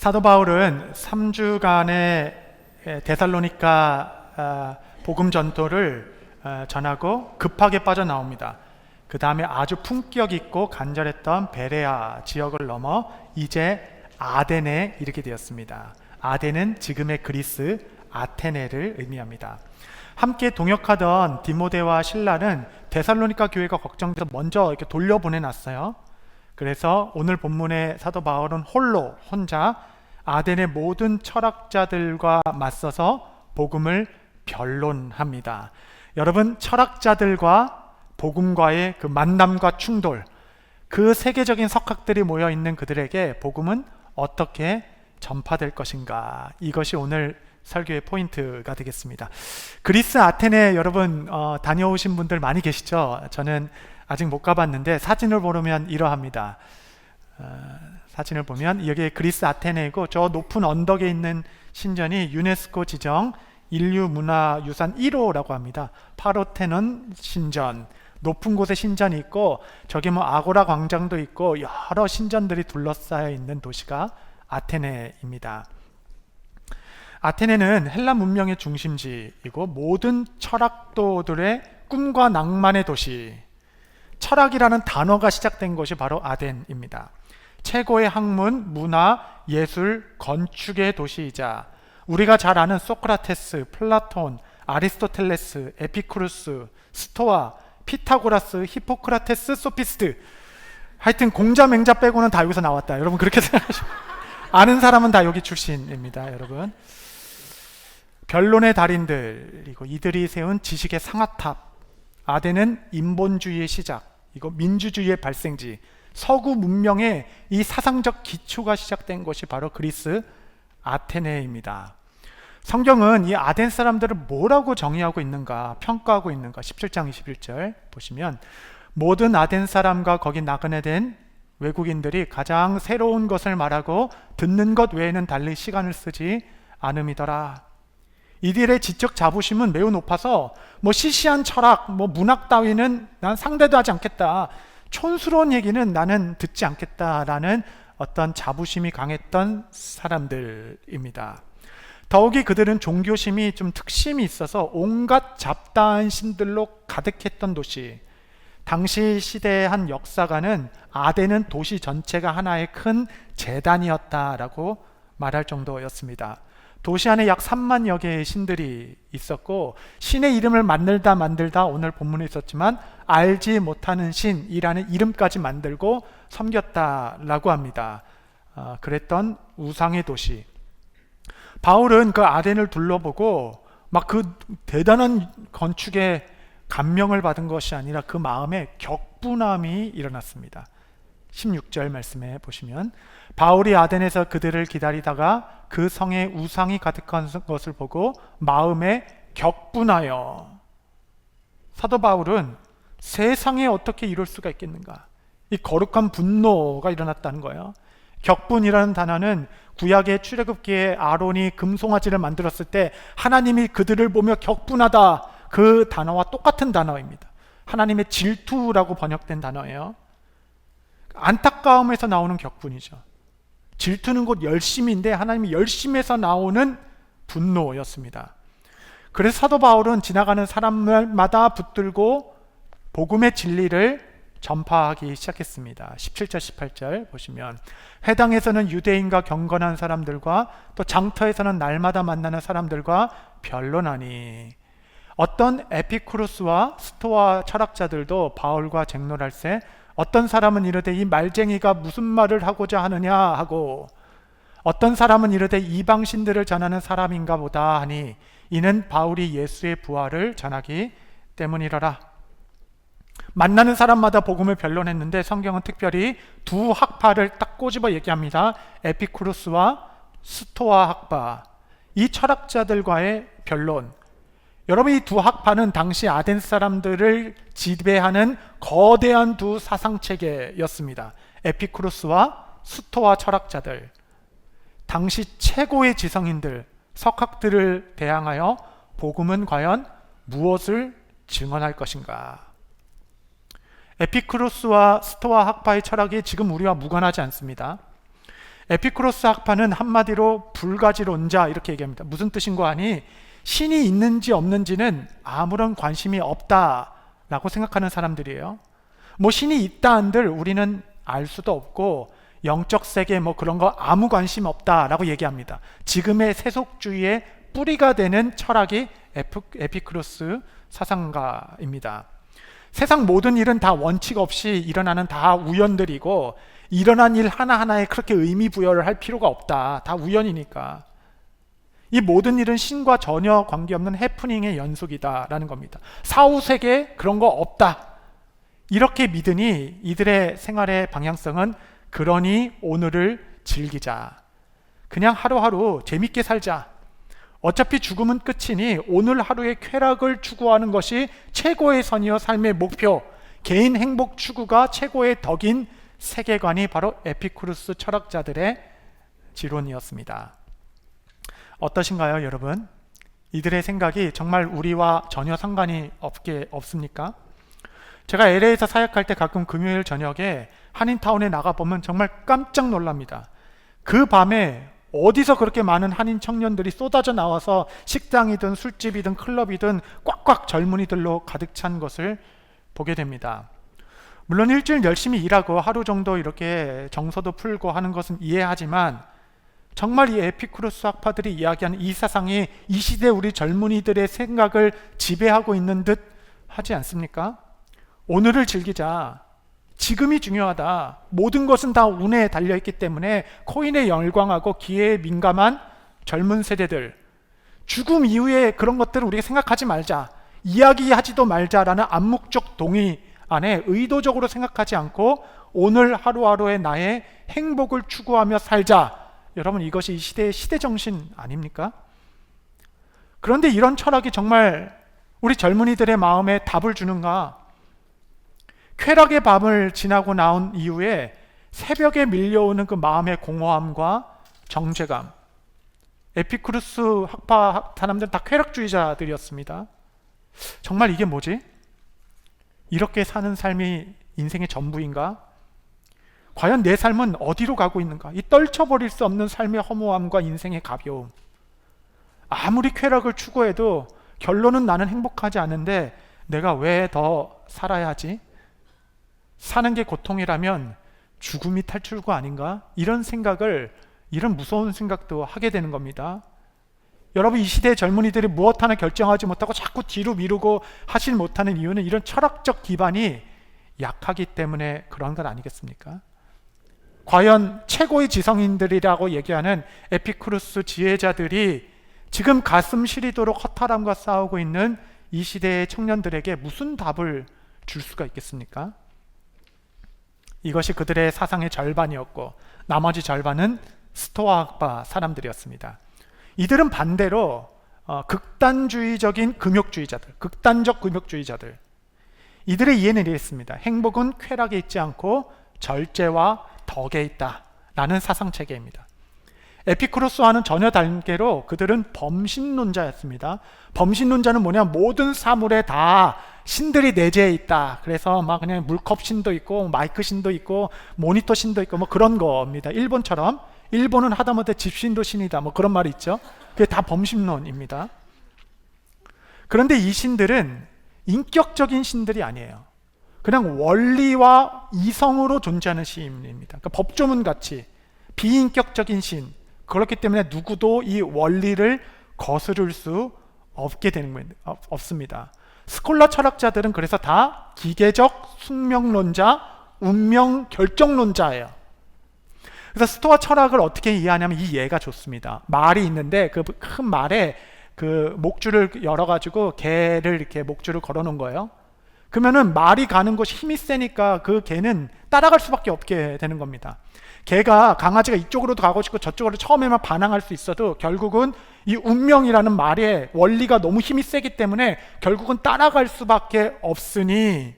사도 바울은 3주간의 데살로니가 복음 전도를 전하고 급하게 빠져나옵니다. 그 다음에 아주 품격 있고 간절했던 베레아 지역을 넘어 이제 아덴에 이르게 되었습니다. 아덴은 지금의 그리스 아테네를 의미합니다. 함께 동역하던 디모데와 실라는 데살로니가 교회가 걱정돼서 먼저 이렇게 돌려보내놨어요. 그래서 오늘 본문의 사도 바울은 혼자 아덴의 모든 철학자들과 맞서서 복음을 변론합니다. 여러분, 철학자들과 복음과의 그 만남과 충돌, 그 세계적인 석학들이 모여있는 그들에게 복음은 어떻게 전파될 것인가, 이것이 오늘 설교의 포인트가 되겠습니다. 그리스 아테네 여러분 다녀오신 분들 많이 계시죠? 저는 아직 못 가봤는데 사진을 보면 이러합니다. 사진을 보면 여기 그리스 아테네이고 저 높은 언덕에 있는 신전이 유네스코 지정 인류문화유산 1호라고 합니다. 파르테논 신전, 높은 곳에 신전이 있고 저기 아고라 광장도 있고 여러 신전들이 둘러싸여 있는 도시가 아테네입니다. 아테네는 헬라 문명의 중심지이고 모든 철학도들의 꿈과 낭만의 도시, 철학이라는 단어가 시작된 것이 바로 아덴입니다. 최고의 학문, 문화, 예술, 건축의 도시이자 우리가 잘 아는 소크라테스, 플라톤, 아리스토텔레스, 에피쿠루스, 스토아, 피타고라스, 히포크라테스, 소피스트, 하여튼 공자 맹자 빼고는 다 여기서 나왔다. 여러분 그렇게 생각하시면 아는 사람은 다 여기 출신입니다. 여러분, 변론의 달인들이고 이들이 세운 지식의 상아탑, 아덴은 인본주의의 시작, 이거 민주주의의 발생지, 서구 문명의 이 사상적 기초가 시작된 것이 바로 그리스 아테네입니다. 성경은 이 아덴 사람들을 뭐라고 정의하고 있는가, 평가하고 있는가, 17장 21절 보시면 모든 아덴 사람과 거기 나그네 된 외국인들이 가장 새로운 것을 말하고 듣는 것 외에는 달리 시간을 쓰지 않음이더라. 이들의 지적 자부심은 매우 높아서 시시한 철학, 문학 따위는 난 상대도 하지 않겠다, 촌스러운 얘기는 나는 듣지 않겠다라는 어떤 자부심이 강했던 사람들입니다. 더욱이 그들은 종교심이 좀 특심이 있어서 온갖 잡다한 신들로 가득했던 도시, 당시 시대의 한 역사가는 아덴은 도시 전체가 하나의 큰 제단이었다라고 말할 정도였습니다. 도시 안에 약 3만여 개의 신들이 있었고 신의 이름을 만들다 오늘 본문에 있었지만 알지 못하는 신이라는 이름까지 만들고 섬겼다라고 합니다. 그랬던 우상의 도시. 바울은 그 아덴을 둘러보고 막 그 대단한 건축에 감명을 받은 것이 아니라 그 마음에 격분함이 일어났습니다. 16절 말씀에 보시면 바울이 아덴에서 그들을 기다리다가 그 성에 우상이 가득한 것을 보고 마음에 격분하여. 사도 바울은 세상에 어떻게 이럴 수가 있겠는가, 이 거룩한 분노가 일어났다는 거예요. 격분이라는 단어는 구약의 출애굽기에 아론이 금송아지를 만들었을 때 하나님이 그들을 보며 격분하다, 그 단어와 똑같은 단어입니다. 하나님의 질투라고 번역된 단어예요. 안타까움에서 나오는 격분이죠. 질투는 곧 열심인데 하나님이 열심에서 나오는 분노였습니다. 그래서 사도 바울은 지나가는 사람마다 붙들고 복음의 진리를 전파하기 시작했습니다. 17절 18절 보시면 회당에서는 유대인과 경건한 사람들과 또 장터에서는 날마다 만나는 사람들과 변론하니, 어떤 에피쿠루스와 스토아 철학자들도 바울과 쟁론할세 어떤 사람은 이르되 이 말쟁이가 무슨 말을 하고자 하느냐 하고, 어떤 사람은 이르되 이방신들을 전하는 사람인가 보다 하니 이는 바울이 예수의 부활을 전하기 때문이라라. 만나는 사람마다 복음을 변론했는데 성경은 특별히 두 학파를 딱 꼬집어 얘기합니다. 에피쿠루스와 스토아 학파, 이 철학자들과의 변론. 여러분, 이 두 학파는 당시 아덴 사람들을 지배하는 거대한 두 사상체계였습니다. 에피쿠루스와 스토아 철학자들, 당시 최고의 지성인들, 석학들을 대항하여 복음은 과연 무엇을 증언할 것인가? 에피쿠로스와 스토아 학파의 철학이 지금 우리와 무관하지 않습니다. 에피쿠로스 학파는 한마디로 불가지론자 이렇게 얘기합니다. 무슨 뜻인고 하니 신이 있는지 없는지는 아무런 관심이 없다라고 생각하는 사람들이에요. 뭐 신이 있다 한들 우리는 알 수도 없고 영적 세계 뭐 그런 거 아무 관심 없다라고 얘기합니다. 지금의 세속주의의 뿌리가 되는 철학이 에피쿠로스 사상가입니다. 세상 모든 일은 다 원칙 없이 일어나는 다 우연들이고 일어난 일 하나하나에 그렇게 의미 부여를 할 필요가 없다. 다 우연이니까. 이 모든 일은 신과 전혀 관계없는 해프닝의 연속이다라는 겁니다. 사후세계 그런 거 없다. 이렇게 믿으니 이들의 생활의 방향성은 그러니 오늘을 즐기자. 그냥 하루하루 재밌게 살자. 어차피 죽음은 끝이니 오늘 하루의 쾌락을 추구하는 것이 최고의 선이요 삶의 목표, 개인 행복 추구가 최고의 덕인 세계관이 바로 에피쿠로스 철학자들의 지론이었습니다. 어떠신가요, 여러분? 이들의 생각이 정말 우리와 전혀 상관이 없습니까? 제가 LA에서 사역할 때 가끔 금요일 저녁에 한인타운에 나가보면 정말 깜짝 놀랍니다. 그 밤에 어디서 그렇게 많은 한인 청년들이 쏟아져 나와서 식당이든 술집이든 클럽이든 꽉꽉 젊은이들로 가득 찬 것을 보게 됩니다. 물론 일주일 열심히 일하고 하루 정도 이렇게 정서도 풀고 하는 것은 이해하지만 정말 이 에피쿠로스 학파들이 이야기하는 이 사상이 이 시대 우리 젊은이들의 생각을 지배하고 있는 듯 하지 않습니까? 오늘을 즐기자. 지금이 중요하다. 모든 것은 다 운에 달려있기 때문에 코인에 열광하고 기회에 민감한 젊은 세대들, 죽음 이후에 그런 것들을 우리가 생각하지 말자, 이야기하지도 말자라는 암묵적 동의 안에 의도적으로 생각하지 않고 오늘 하루하루의 나의 행복을 추구하며 살자. 여러분, 이것이 이 시대의 시대정신 아닙니까? 그런데 이런 철학이 정말 우리 젊은이들의 마음에 답을 주는가? 쾌락의 밤을 지나고 나온 이후에 새벽에 밀려오는 그 마음의 공허함과 정죄감. 에피쿠로스 학파 사람들은 다 쾌락주의자들이었습니다. 정말 이게 뭐지? 이렇게 사는 삶이 인생의 전부인가? 과연 내 삶은 어디로 가고 있는가? 이 떨쳐버릴 수 없는 삶의 허무함과 인생의 가벼움. 아무리 쾌락을 추구해도 결론은 나는 행복하지 않은데 내가 왜 더 살아야 하지? 사는 게 고통이라면 죽음이 탈출구 아닌가? 이런 무서운 생각도 하게 되는 겁니다. 여러분, 이 시대의 젊은이들이 무엇 하나 결정하지 못하고 자꾸 뒤로 미루고 하지 못하는 이유는 이런 철학적 기반이 약하기 때문에 그런 것 아니겠습니까? 과연 최고의 지성인들이라고 얘기하는 에피쿠로스 지혜자들이 지금 가슴 시리도록 허탈함과 싸우고 있는 이 시대의 청년들에게 무슨 답을 줄 수가 있겠습니까? 이것이 그들의 사상의 절반이었고 나머지 절반은 스토아학파 사람들이었습니다. 이들은 반대로 극단주의적인 금욕주의자들, 극단적 금욕주의자들. 이들의 이해는 이랬습니다. 행복은 쾌락에 있지 않고 절제와 덕에 있다 라는 사상체계입니다. 에피쿠로스와는 전혀 다르게로 그들은 범신론자였습니다. 범신론자는 뭐냐? 모든 사물에 다 신들이 내재해 있다. 그래서 막 그냥 물컵 신도 있고 마이크 신도 있고 모니터 신도 있고 뭐 그런 겁니다. 일본처럼 일본은 하다못해 집신도 신이다 뭐 그런 말이 있죠. 그게 다 범신론입니다. 그런데 이 신들은 인격적인 신들이 아니에요. 그냥 원리와 이성으로 존재하는 신입니다. 그러니까 법조문 같이 비인격적인 신. 그렇기 때문에 누구도 이 원리를 거스를 수 없습니다. 스콜라 철학자들은 그래서 다 기계적 숙명론자, 운명 결정론자예요. 그래서 스토아 철학을 어떻게 이해하냐면 이 예가 좋습니다. 말이 있는데 그 큰 말에 그 목줄을 열어가지고 개를 이렇게 목줄을 걸어놓은 거예요. 그러면은 말이 가는 곳이 힘이 세니까 그 개는 따라갈 수밖에 없게 되는 겁니다. 개가 강아지가 이쪽으로도 가고 싶고 저쪽으로 처음에만 반항할 수 있어도 결국은 이 운명이라는 말의 원리가 너무 힘이 세기 때문에 결국은 따라갈 수밖에 없으니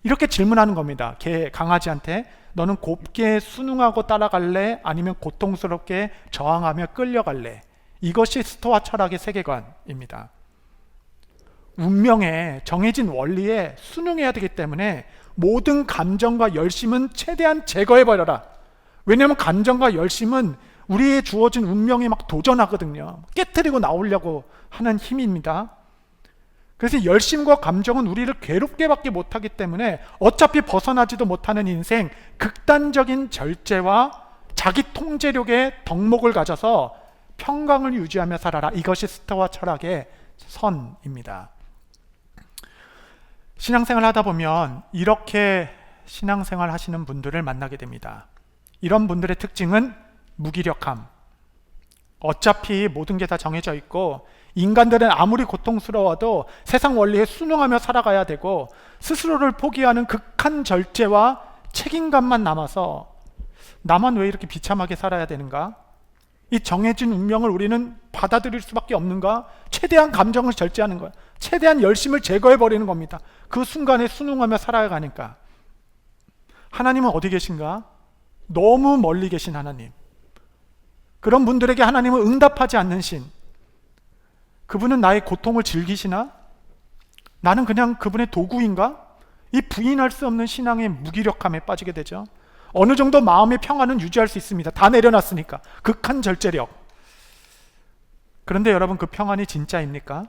이렇게 질문하는 겁니다. 강아지한테 너는 곱게 순응하고 따라갈래? 아니면 고통스럽게 저항하며 끌려갈래? 이것이 스토아 철학의 세계관입니다. 운명에 정해진 원리에 순응해야 되기 때문에 모든 감정과 열심은 최대한 제거해버려라 왜냐하면 간정과 열심은 우리의 주어진 운명에 막 도전하거든요. 깨트리고 나오려고 하는 힘입니다. 그래서 열심과 감정은 우리를 괴롭게밖에 못하기 때문에 어차피 벗어나지도 못하는 인생, 극단적인 절제와 자기 통제력의 덕목을 가져서 평강을 유지하며 살아라. 이것이 스토아 철학의 선입니다. 신앙생활 하다 보면 이렇게 신앙생활 하시는 분들을 만나게 됩니다. 이런 분들의 특징은 무기력함. 어차피 모든 게 다 정해져 있고 인간들은 아무리 고통스러워도 세상 원리에 순응하며 살아가야 되고 스스로를 포기하는 극한 절제와 책임감만 남아서 나만 왜 이렇게 비참하게 살아야 되는가? 이 정해진 운명을 우리는 받아들일 수밖에 없는가? 최대한 감정을 절제하는 거야. 최대한 열심을 제거해버리는 겁니다. 그 순간에 순응하며 살아가니까. 하나님은 어디 계신가? 너무 멀리 계신 하나님. 그런 분들에게 하나님은 응답하지 않는 신. 그분은 나의 고통을 즐기시나? 나는 그냥 그분의 도구인가? 이 부인할 수 없는 신앙의 무기력함에 빠지게 되죠. 어느 정도 마음의 평안은 유지할 수 있습니다. 다 내려놨으니까. 극한 절제력. 그런데 여러분, 그 평안이 진짜입니까?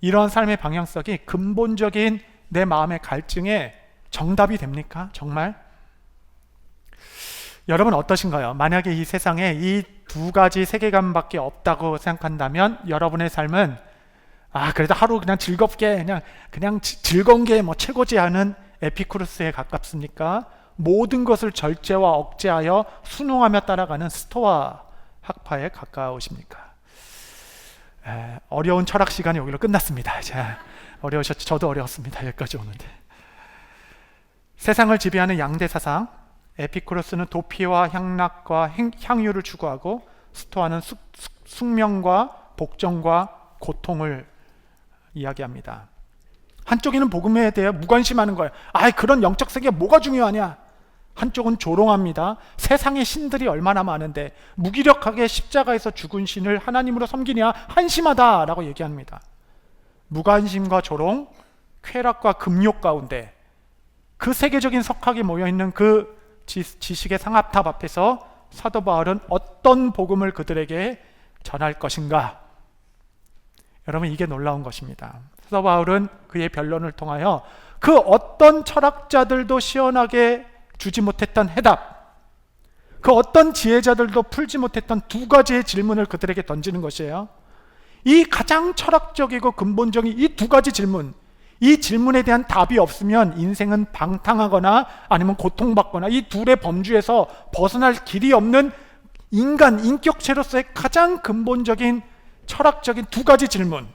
이러한 삶의 방향성이 근본적인 내 마음의 갈증에 정답이 됩니까? 정말? 여러분 어떠신가요? 만약에 이 세상에 이 두 가지 세계관밖에 없다고 생각한다면 여러분의 삶은 그래도 하루 그냥 즐겁게 그냥 즐거운 게 뭐 최고지 하는 에피쿠로스에 가깝습니까? 모든 것을 절제와 억제하여 순응하며 따라가는 스토아 학파에 가까우십니까? 어려운 철학 시간이 여기로 끝났습니다. 자, 어려우셨죠? 저도 어려웠습니다. 여기까지 오는데. 세상을 지배하는 양대 사상, 에피쿠로스는 도피와 향락과 향유를 추구하고 스토아는 숙명과 복종과 고통을 이야기합니다. 한쪽에는 복음에 대해 무관심하는 거예요. 그런 영적 세계가 뭐가 중요하냐? 한쪽은 조롱합니다. 세상의 신들이 얼마나 많은데 무기력하게 십자가에서 죽은 신을 하나님으로 섬기냐? 한심하다라고 얘기합니다. 무관심과 조롱, 쾌락과 금욕 가운데 그 세계적인 석학이 모여있는 그 지식의 상합탑 앞에서 사도 바울은 어떤 복음을 그들에게 전할 것인가? 여러분, 이게 놀라운 것입니다. 사도 바울은 그의 변론을 통하여 그 어떤 철학자들도 시원하게 주지 못했던 해답, 그 어떤 지혜자들도 풀지 못했던 두 가지의 질문을 그들에게 던지는 것이에요. 이 가장 철학적이고 근본적인 이 두 가지 질문, 이 질문에 대한 답이 없으면 인생은 방탕하거나 아니면 고통받거나 이 둘의 범주에서 벗어날 길이 없는 인간, 인격체로서의 가장 근본적인 철학적인 두 가지 질문.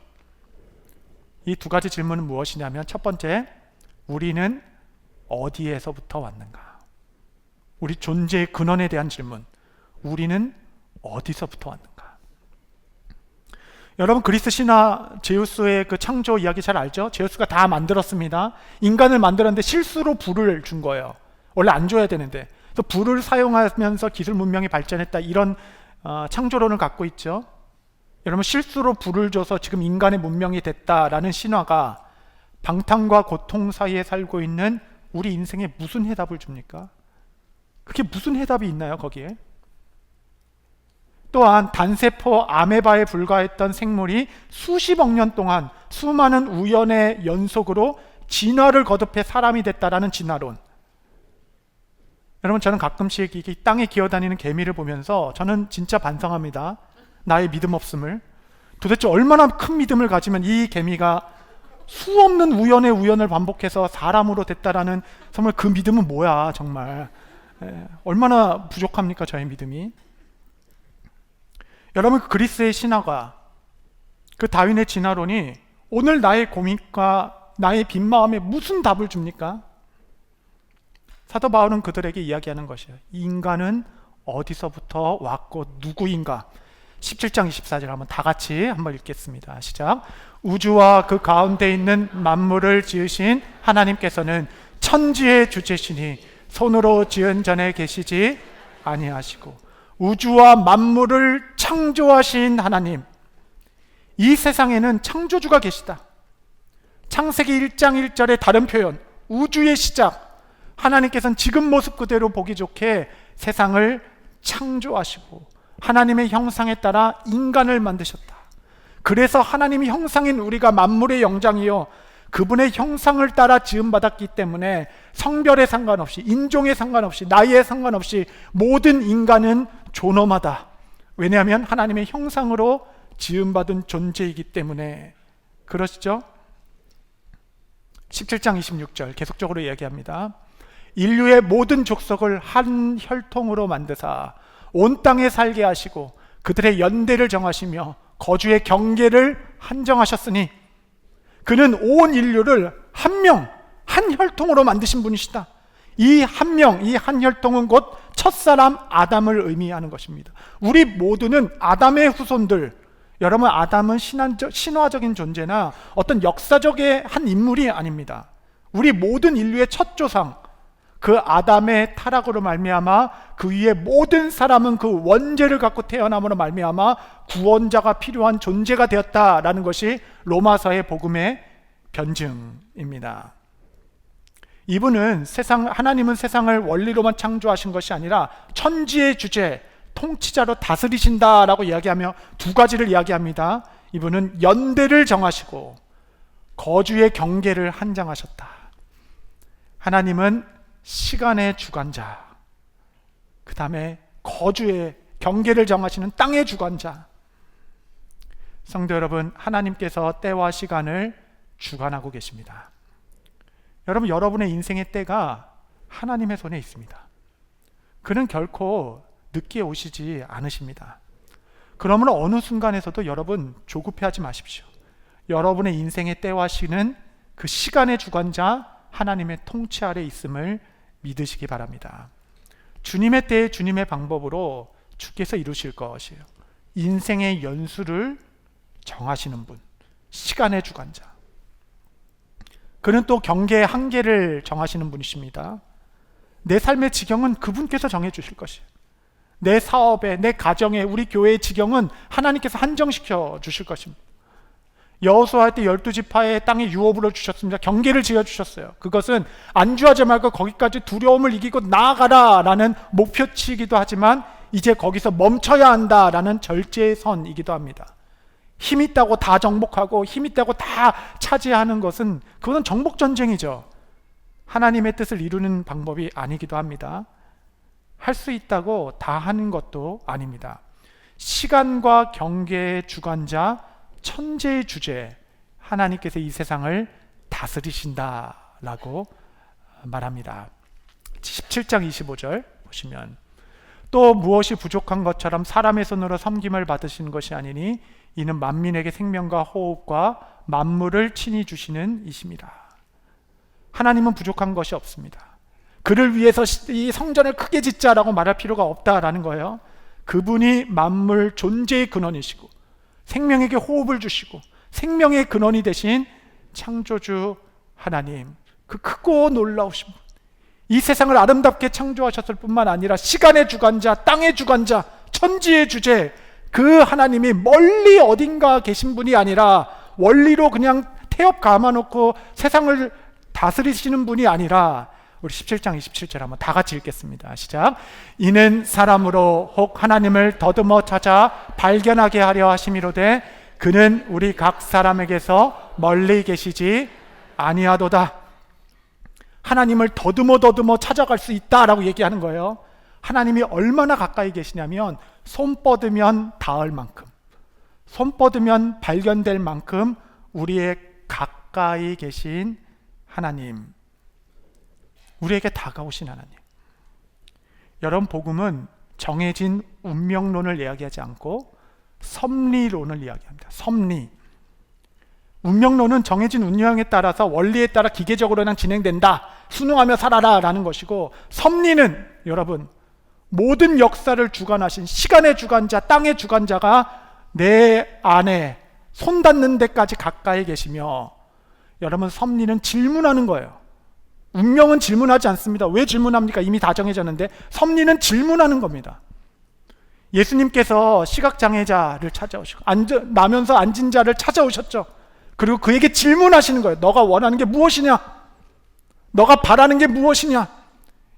이 두 가지 질문은 무엇이냐면, 첫 번째, 우리는 어디에서부터 왔는가? 우리 존재의 근원에 대한 질문. 우리는 어디서부터 왔는가? 여러분, 그리스 신화 제우스의 그 창조 이야기 잘 알죠? 제우스가 다 만들었습니다. 인간을 만들었는데 실수로 불을 준 거예요. 원래 안 줘야 되는데. 그래서 불을 사용하면서 기술 문명이 발전했다, 이런 창조론을 갖고 있죠. 여러분, 실수로 불을 줘서 지금 인간의 문명이 됐다라는 신화가 방탕과 고통 사이에 살고 있는 우리 인생에 무슨 해답을 줍니까? 그게 무슨 해답이 있나요, 거기에? 또한 단세포 아메바에 불과했던 생물이 수십억 년 동안 수많은 우연의 연속으로 진화를 거듭해 사람이 됐다라는 진화론. 여러분, 저는 가끔씩 이 땅에 기어다니는 개미를 보면서 저는 진짜 반성합니다. 나의 믿음 없음을. 도대체 얼마나 큰 믿음을 가지면 이 개미가 수없는 우연의 우연을 반복해서 사람으로 됐다라는, 정말 그 믿음은 뭐야, 정말. 얼마나 부족합니까, 저의 믿음이. 여러분, 그리스의 신화가, 그 다윈의 진화론이 오늘 나의 고민과 나의 빈 마음에 무슨 답을 줍니까? 사도 바울은 그들에게 이야기하는 것이에요. 인간은 어디서부터 왔고 누구인가? 17장 24절 한번 다 같이 한번 읽겠습니다. 시작. 우주와 그 가운데 있는 만물을 지으신 하나님께서는 천지의 주체시니 손으로 지은 전에 계시지 아니하시고, 우주와 만물을 창조하신 하나님, 이 세상에는 창조주가 계시다. 창세기 1장 1절의 다른 표현, 우주의 시작, 하나님께서는 지금 모습 그대로 보기 좋게 세상을 창조하시고 하나님의 형상에 따라 인간을 만드셨다. 그래서 하나님의 형상인 우리가 만물의 영장이요 그분의 형상을 따라 지음받았기 때문에 성별에 상관없이, 인종에 상관없이, 나이에 상관없이 모든 인간은 존엄하다. 왜냐하면 하나님의 형상으로 지음받은 존재이기 때문에. 그러시죠? 17장 26절 계속적으로 이야기합니다. 인류의 모든 족속을 한 혈통으로 만드사 온 땅에 살게 하시고 그들의 연대를 정하시며 거주의 경계를 한정하셨으니 그는 온 인류를 한 명, 한 혈통으로 만드신 분이시다. 이 한 명, 이 한 혈통은 곧 첫사람 아담을 의미하는 것입니다. 우리 모두는 아담의 후손들. 여러분, 아담은 신화적인 존재나 어떤 역사적인 한 인물이 아닙니다. 우리 모든 인류의 첫 조상, 그 아담의 타락으로 말미암아 그 위에 모든 사람은 그 원죄를 갖고 태어남으로 말미암아 구원자가 필요한 존재가 되었다라는 것이 로마서의 복음의 변증입니다. 이분은 하나님은 세상을 원리로만 창조하신 것이 아니라 천지의 주제, 통치자로 다스리신다라고 이야기하며 두 가지를 이야기합니다. 이분은 연대를 정하시고 거주의 경계를 한정하셨다. 하나님은 시간의 주관자, 그 다음에 거주의 경계를 정하시는 땅의 주관자. 성도 여러분, 하나님께서 때와 시간을 주관하고 계십니다. 여러분, 여러분의 인생의 때가 하나님의 손에 있습니다. 그는 결코 늦게 오시지 않으십니다. 그러므로 어느 순간에서도 여러분 조급해하지 마십시오. 여러분의 인생의 때와 시는 그 시간의 주관자 하나님의 통치 아래 있음을 믿으시기 바랍니다. 주님의 때에 주님의 방법으로 주께서 이루실 것이에요. 인생의 연수를 정하시는 분, 시간의 주관자. 그는 또 경계의 한계를 정하시는 분이십니다. 내 삶의 지경은 그분께서 정해주실 것이에요. 내 사업에, 내 가정에, 우리 교회의 지경은 하나님께서 한정시켜 주실 것입니다. 여호수아 때 12지파의 땅에 유업으로 주셨습니다. 경계를 지어주셨어요. 그것은 안주하지 말고 거기까지 두려움을 이기고 나아가라 라는 목표치이기도 하지만 이제 거기서 멈춰야 한다라는 절제의 선이기도 합니다. 힘 있다고 다 정복하고 힘 있다고 다 차지하는 것은 그것은 정복전쟁이죠. 하나님의 뜻을 이루는 방법이 아니기도 합니다. 할 수 있다고 다 하는 것도 아닙니다. 시간과 경계의 주관자, 천재의 주제, 하나님께서 이 세상을 다스리신다라고 말합니다. 17장 25절 보시면 또 무엇이 부족한 것처럼 사람의 손으로 섬김을 받으시는 것이 아니니 이는 만민에게 생명과 호흡과 만물을 친히 주시는 이십니다. 하나님은 부족한 것이 없습니다. 그를 위해서 이 성전을 크게 짓자라고 말할 필요가 없다라는 거예요. 그분이 만물 존재의 근원이시고 생명에게 호흡을 주시고 생명의 근원이 되신 창조주 하나님, 그 크고 놀라우신 분, 이 세상을 아름답게 창조하셨을 뿐만 아니라 시간의 주관자, 땅의 주관자, 천지의 주제, 그 하나님이 멀리 어딘가 계신 분이 아니라 원리로 그냥 태엽 감아놓고 세상을 다스리시는 분이 아니라, 우리 17장 27절 한번 다 같이 읽겠습니다. 시작. 이는 사람으로 혹 하나님을 더듬어 찾아 발견하게 하려 하심이로되 그는 우리 각 사람에게서 멀리 계시지 아니하도다. 하나님을 더듬어 찾아갈 수 있다라고 얘기하는 거예요. 하나님이 얼마나 가까이 계시냐면 손 뻗으면 닿을 만큼, 손 뻗으면 발견될 만큼 우리의 가까이 계신 하나님, 우리에게 다가오신 하나님. 여러분, 복음은 정해진 운명론을 이야기하지 않고 섭리론을 이야기합니다. 섭리. 운명론은 정해진 운명에 따라서 원리에 따라 기계적으로 그냥 진행된다, 순응하며 살아라 라는 것이고, 섭리는 여러분 모든 역사를 주관하신 시간의 주관자, 땅의 주관자가 내 안에 손 닿는 데까지 가까이 계시며, 여러분 섭리는 질문하는 거예요. 운명은 질문하지 않습니다. 왜 질문합니까? 이미 다 정해졌는데. 섭리는 질문하는 겁니다. 예수님께서 시각장애자를 찾아오시고 나면서 앉은 자를 찾아오셨죠. 그리고 그에게 질문하시는 거예요. 너가 원하는 게 무엇이냐? 너가 바라는 게 무엇이냐?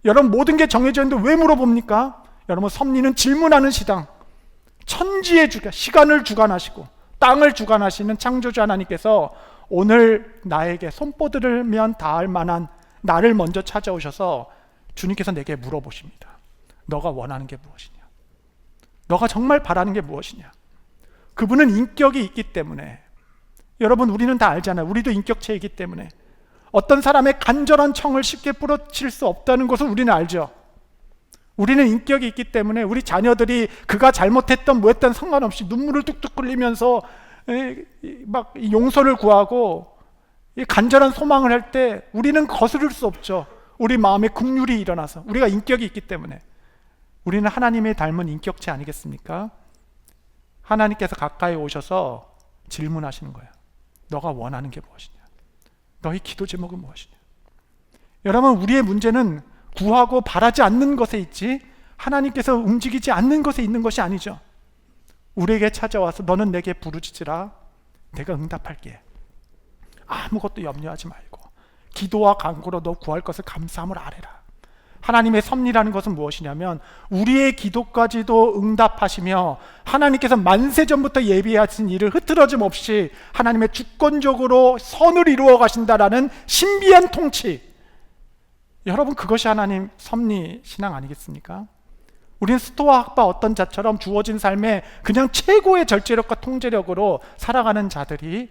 여러분 모든 게 정해져 있는데 왜 물어봅니까? 여러분 섭리는 질문하는 시당. 천지의 주가 시간을 주관하시고 땅을 주관하시는 창조주 하나님께서 오늘 나에게 손뻗으면 닿을 만한 나를 먼저 찾아오셔서 주님께서 내게 물어보십니다. 너가 원하는 게 무엇이냐? 너가 정말 바라는 게 무엇이냐? 그분은 인격이 있기 때문에, 여러분 우리는 다 알잖아요. 우리도 인격체이기 때문에 어떤 사람의 간절한 청을 쉽게 뿌려칠 수 없다는 것을 우리는 알죠. 우리는 인격이 있기 때문에 우리 자녀들이 그가 잘못했던 뭐했던 상관없이 눈물을 뚝뚝 흘리면서 막 용서를 구하고 간절한 소망을 할 때 우리는 거스를 수 없죠. 우리 마음에 긍휼이 일어나서, 우리가 인격이 있기 때문에. 우리는 하나님의 닮은 인격체 아니겠습니까? 하나님께서 가까이 오셔서 질문하시는 거예요. 너가 원하는 게 무엇이냐? 너희 기도 제목은 무엇이냐? 여러분 우리의 문제는 구하고 바라지 않는 것에 있지 하나님께서 움직이지 않는 것에 있는 것이 아니죠. 우리에게 찾아와서 너는 내게 부르짖으라 내가 응답할게. 아무것도 염려하지 말고 기도와 간구로 너 구할 것을 감사함을 아뢰라. 하나님의 섭리라는 것은 무엇이냐면 우리의 기도까지도 응답하시며 하나님께서 만세전부터 예비하신 일을 흐트러짐 없이 하나님의 주권적으로 선을 이루어 가신다라는 신비한 통치. 여러분 그것이 하나님 섭리 신앙 아니겠습니까? 우리는 스토아 학파 어떤 자처럼 주어진 삶에 그냥 최고의 절제력과 통제력으로 살아가는 자들이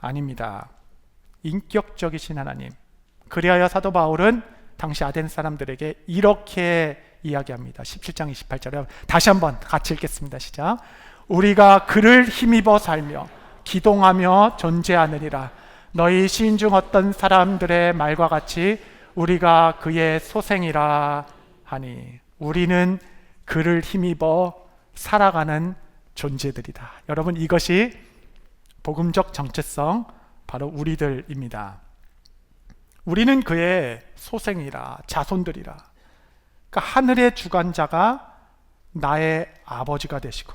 아닙니다. 인격적이신 하나님. 그리하여 사도 바울은 당시 아덴 사람들에게 이렇게 이야기합니다. 17장 28절에 다시 한번 같이 읽겠습니다. 시작. 우리가 그를 힘입어 살며 기동하며 존재하느니라. 너희 시인 중 어떤 사람들의 말과 같이 우리가 그의 소생이라 하니. 우리는 그를 힘입어 살아가는 존재들이다. 여러분 이것이 복음적 정체성 바로 우리들입니다. 우리는 그의 소생이라 자손들이라. 그러니까 하늘의 주관자가 나의 아버지가 되시고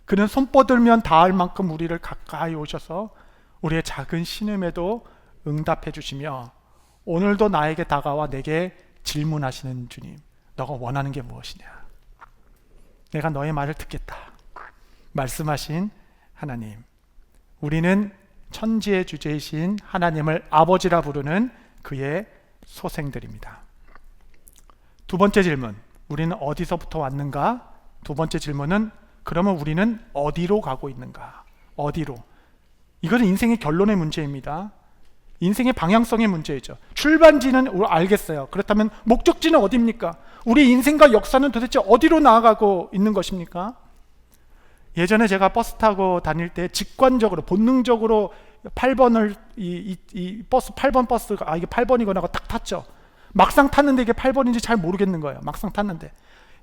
그는 손뻗으면 닿을 만큼 우리를 가까이 오셔서 우리의 작은 신음에도 응답해 주시며 오늘도 나에게 다가와 내게 질문하시는 주님. 너가 원하는 게 무엇이냐? 내가 너의 말을 듣겠다 말씀하신 하나님. 우리는 천지의 주제이신 하나님을 아버지라 부르는 그의 소생들입니다. 두 번째 질문, 우리는 어디서부터 왔는가? 두 번째 질문은 그러면 우리는 어디로 가고 있는가? 어디로? 이것은 인생의 결론의 문제입니다. 인생의 방향성의 문제이죠. 출발지는 알겠어요. 그렇다면 목적지는 어디입니까? 우리 인생과 역사는 도대체 어디로 나아가고 있는 것입니까? 예전에 제가 버스 타고 다닐 때 직관적으로 본능적으로 8번을 이 버스 8번 버스가 이게 8번이구나 하고 딱 탔죠. 막상 탔는데 이게 8번인지 잘 모르겠는 거예요. 막상 탔는데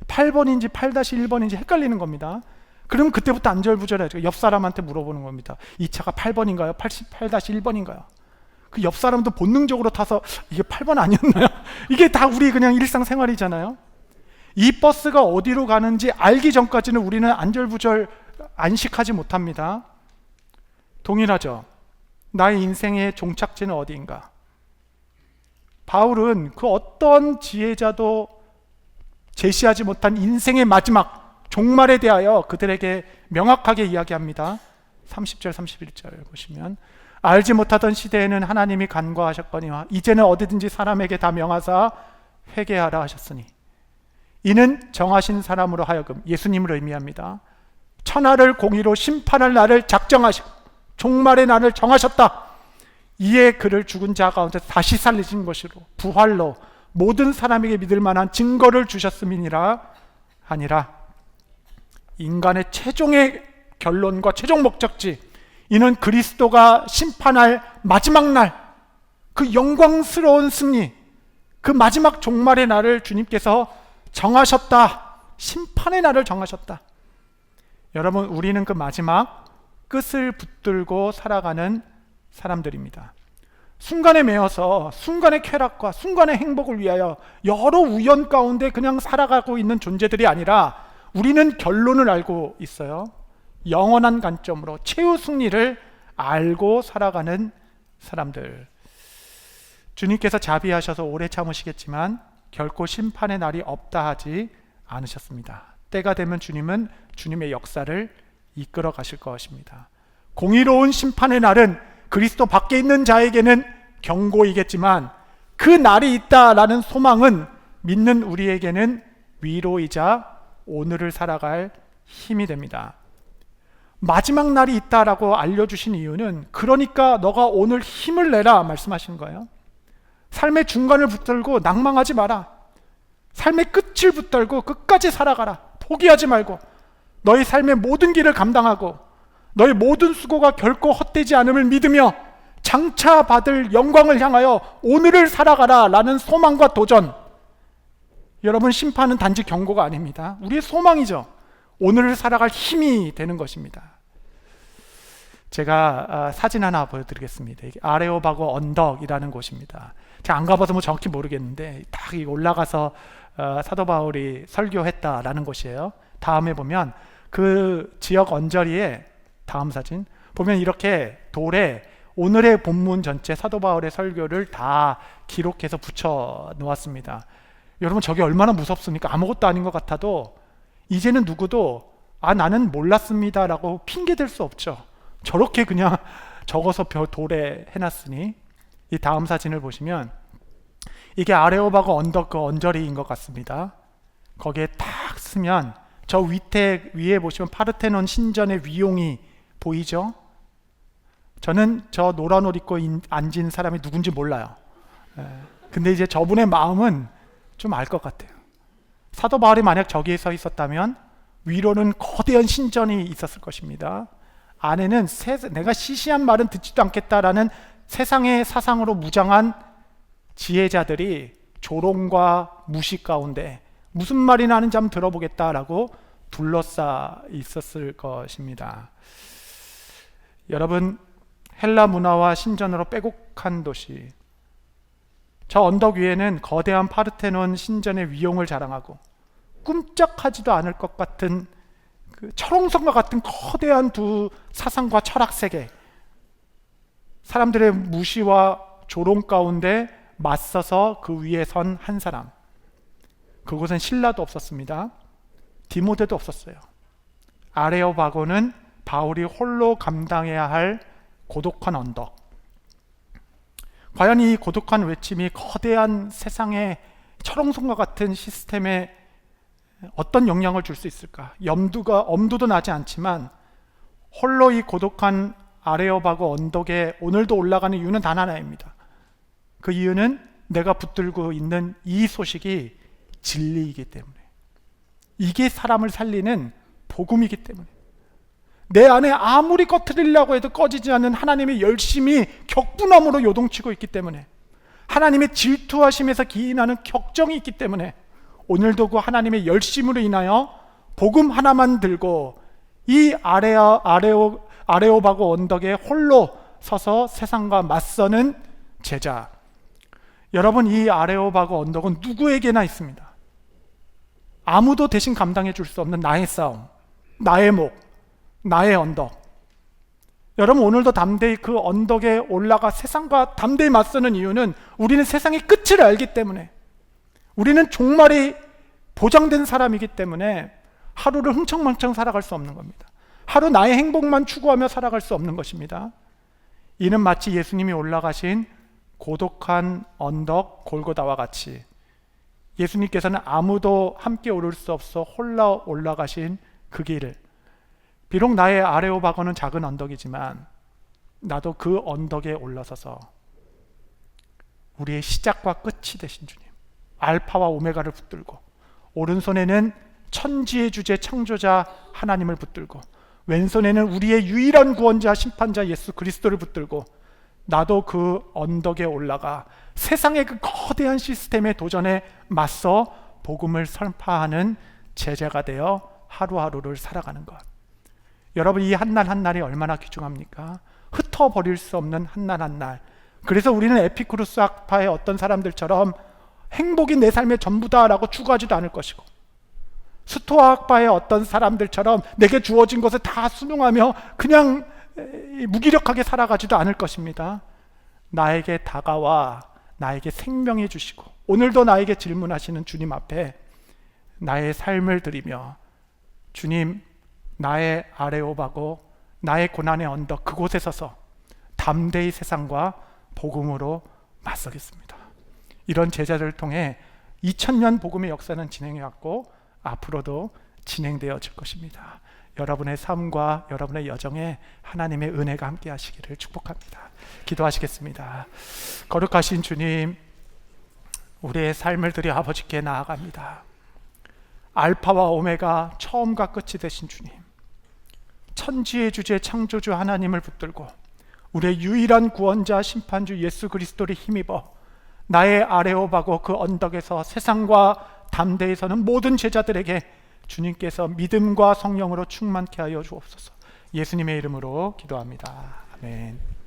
8번인지 8-1번인지 헷갈리는 겁니다. 그럼 그때부터 안절부절해요. 옆 사람한테 물어보는 겁니다. 이 차가 8번인가요? 88-1번인가요? 그 옆 사람도 본능적으로 타서 이게 8번 아니었나요? 이게 다 우리 그냥 일상생활이잖아요. 이 버스가 어디로 가는지 알기 전까지는 우리는 안절부절 안식하지 못합니다. 동일하죠. 나의 인생의 종착지는 어디인가? 바울은 그 어떤 지혜자도 제시하지 못한 인생의 마지막 종말에 대하여 그들에게 명확하게 이야기합니다. 30절 31절 보시면 알지 못하던 시대에는 하나님이 간과하셨거니와 이제는 어디든지 사람에게 다 명하사 회개하라 하셨으니 이는 정하신 사람으로 하여금 예수님을 의미합니다. 천하를 공의로 심판할 날을 작정하시고 종말의 날을 정하셨다. 이에 그를 죽은 자 가운데 다시 살리신 것으로 부활로 모든 사람에게 믿을 만한 증거를 주셨음이니라 하니라. 인간의 최종의 결론과 최종 목적지, 이는 그리스도가 심판할 마지막 날, 그 영광스러운 승리, 그 마지막 종말의 날을 주님께서 정하셨다. 심판의 날을 정하셨다. 여러분, 우리는 그 마지막 끝을 붙들고 살아가는 사람들입니다. 순간에 매여서 순간의 쾌락과 순간의 행복을 위하여 여러 우연 가운데 그냥 살아가고 있는 존재들이 아니라 우리는 결론을 알고 있어요. 영원한 관점으로 최후 승리를 알고 살아가는 사람들. 주님께서 자비하셔서 오래 참으시겠지만 결코 심판의 날이 없다 하지 않으셨습니다. 때가 되면 주님은 주님의 역사를 이끌어 가실 것입니다. 공의로운 심판의 날은 그리스도 밖에 있는 자에게는 경고이겠지만 그 날이 있다라는 소망은 믿는 우리에게는 위로이자 오늘을 살아갈 힘이 됩니다. 마지막 날이 있다라고 알려주신 이유는 그러니까 너가 오늘 힘을 내라 말씀하시는 거예요. 삶의 중간을 붙들고 낭망하지 마라. 삶의 끝을 붙들고 끝까지 살아가라. 포기하지 말고 너희 삶의 모든 길을 감당하고 너희 모든 수고가 결코 헛되지 않음을 믿으며 장차 받을 영광을 향하여 오늘을 살아가라 라는 소망과 도전. 여러분, 심판은 단지 경고가 아닙니다. 우리의 소망이죠. 오늘을 살아갈 힘이 되는 것입니다. 제가 사진 하나 보여드리겠습니다. 아레오바고 언덕이라는 곳입니다. 제가 안 가봐서 뭐 정확히 모르겠는데 딱 올라가서 사도 바울이 설교했다라는 곳이에요. 다음에 보면 그 지역 언저리에, 다음 사진 보면 이렇게 돌에 오늘의 본문 전체 사도 바울의 설교를 다 기록해서 붙여 놓았습니다. 여러분, 저게 얼마나 무섭습니까? 아무것도 아닌 것 같아도 이제는 누구도 나는 몰랐습니다 라고 핑계댈 수 없죠. 저렇게 그냥 적어서 돌에 해놨으니. 이 다음 사진을 보시면 이게 아레오바고 언덕 그 언저리인 것 같습니다. 거기에 딱 쓰면 저 위에 보시면 파르테논 신전의 위용이 보이죠? 저는 저 노란 옷 입고 앉은 사람이 누군지 몰라요. 근데 이제 저분의 마음은 좀 알 것 같아요. 사도 바울이 만약 저기에 서 있었다면 위로는 거대한 신전이 있었을 것입니다. 안에는 내가 시시한 말은 듣지도 않겠다라는 세상의 사상으로 무장한 지혜자들이 조롱과 무시 가운데 무슨 말이나 하는지 한번 들어보겠다라고 둘러싸 있었을 것입니다. 여러분, 헬라 문화와 신전으로 빼곡한 도시, 저 언덕 위에는 거대한 파르테논 신전의 위용을 자랑하고 꿈쩍하지도 않을 것 같은 그 철옹성과 같은 거대한 두 사상과 철학 세계, 사람들의 무시와 조롱 가운데 맞서서 그 위에 선 한 사람. 그곳엔 신라도 없었습니다. 디모데도 없었어요. 아레오바고는 바울이 홀로 감당해야 할 고독한 언덕. 과연 이 고독한 외침이 거대한 세상의 철옹성과 같은 시스템에 어떤 영향을 줄 수 있을까? 엄두도 나지 않지만 홀로 이 고독한 아레오바고 언덕에 오늘도 올라가는 이유는 단 하나입니다. 그 이유는 내가 붙들고 있는 이 소식이 진리이기 때문에, 이게 사람을 살리는 복음이기 때문에, 내 안에 아무리 꺼트리려고 해도 꺼지지 않는 하나님의 열심이 격분함으로 요동치고 있기 때문에, 하나님의 질투하심에서 기인하는 격정이 있기 때문에 오늘도 그 하나님의 열심으로 인하여 복음 하나만 들고 이 아레오바고 언덕에 홀로 서서 세상과 맞서는 제자. 여러분, 이 아레오바고 언덕은 누구에게나 있습니다. 아무도 대신 감당해 줄 수 없는 나의 싸움, 나의 목, 나의 언덕. 여러분, 오늘도 담대히 그 언덕에 올라가 세상과 담대히 맞서는 이유는 우리는 세상의 끝을 알기 때문에, 우리는 종말이 보장된 사람이기 때문에 하루를 흥청망청 살아갈 수 없는 겁니다. 하루 나의 행복만 추구하며 살아갈 수 없는 것입니다. 이는 마치 예수님이 올라가신 고독한 언덕 골고다와 같이 예수님께서는 아무도 함께 오를 수 없어 홀로 올라가신 그 길을, 비록 나의 아레오바고는 작은 언덕이지만 나도 그 언덕에 올라서서 우리의 시작과 끝이 되신 주님, 알파와 오메가를 붙들고, 오른손에는 천지의 주제 창조자 하나님을 붙들고, 왼손에는 우리의 유일한 구원자 심판자 예수 그리스도를 붙들고, 나도 그 언덕에 올라가 세상의 그 거대한 시스템의 도전에 맞서 복음을 선포하는 제자가 되어 하루하루를 살아가는 것. 여러분, 이 한 날 한 날이 얼마나 귀중합니까? 흩어버릴 수 없는 한 날 한 날. 그래서 우리는 에피쿠루스 학파의 어떤 사람들처럼 행복이 내 삶의 전부다라고 추구하지도 않을 것이고, 스토아 학파의 어떤 사람들처럼 내게 주어진 것을 다 순응하며 그냥 무기력하게 살아가지도 않을 것입니다. 나에게 다가와 나에게 생명해 주시고 오늘도 나에게 질문하시는 주님 앞에 나의 삶을 드리며 주님, 나의 아레오바고 나의 고난의 언덕 그곳에 서서 담대히 세상과 복음으로 맞서겠습니다. 이런 제자들을 통해 2000년 복음의 역사는 진행해왔고 앞으로도 진행되어질 것입니다. 여러분의 삶과 여러분의 여정에 하나님의 은혜가 함께 하시기를 축복합니다. 기도하시겠습니다. 거룩하신 주님, 우리의 삶을 드려 아버지께 나아갑니다. 알파와 오메가 처음과 끝이 되신 주님, 천지의 주제 창조주 하나님을 붙들고 우리의 유일한 구원자 심판주 예수 그리스도를 힘입어 나의 아레오바고 그 언덕에서 세상과 담대히 서는 모든 제자들에게 주님께서 믿음과 성령으로 충만케 하여 주옵소서. 예수님의 이름으로 기도합니다. 아멘.